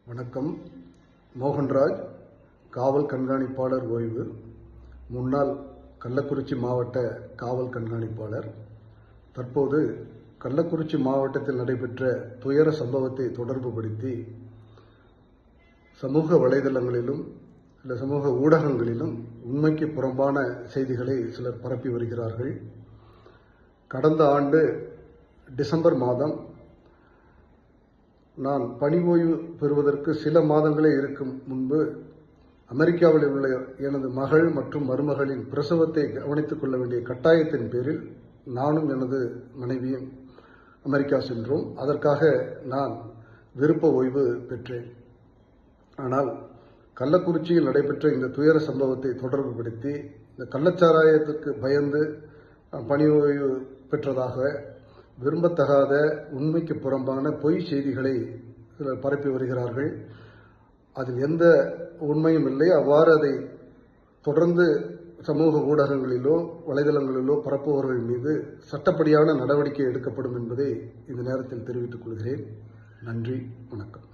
வணக்கம். மோகன்ராஜ், காவல் கண்காணிப்பாளர் ஓய்வு, முன்னாள் கள்ளக்குறிச்சி மாவட்ட காவல் கண்காணிப்பாளர். தற்போது கள்ளக்குறிச்சி மாவட்டத்தில் நடைபெற்ற துயர சம்பவத்தை தொடர்புபடுத்தி சமூக வலைதளங்களிலும் சமூக ஊடகங்களிலும் உண்மைக்கு புறம்பான செய்திகளை சிலர் பரப்பி வருகிறார்கள். கடந்த ஆண்டு டிசம்பர் மாதம் நான் பணி ஓய்வு பெறுவதற்கு சில மாதங்களே இருக்கும் முன்பு அமெரிக்காவில் உள்ள எனது மகள் மற்றும் மருமகளின் பிரசவத்தை கவனித்துக் கொள்ள வேண்டிய கட்டாயத்தின் பேரில் நானும் எனது மனைவியும் அமெரிக்கா சென்றோம். அதற்காக நான் விருப்ப ஓய்வு பெற்றேன். ஆனால் கள்ளக்குறிச்சியில் நடைபெற்ற இந்த துயர சம்பவத்தை தொடர்புபடுத்தி இந்த கள்ளச்சாராயத்துக்கு பயந்து பணி ஓய்வு பெற்றதாக விரும்பத்தகாத உண்மைக்கு புறம்பான பொய் செய்திகளை சிலர் பரப்பி வருகிறார்கள். அதில் எந்த உண்மையும் இல்லை. அவ்வாறு அதை தொடர்ந்து சமூக ஊடகங்களிலோ வலைதளங்களிலோ பரப்புபவர்கள் மீது சட்டப்படியான நடவடிக்கை எடுக்கப்படும் என்பதை இந்த நேரத்தில் தெரிவித்துக் கொள்கிறேன். நன்றி, வணக்கம்.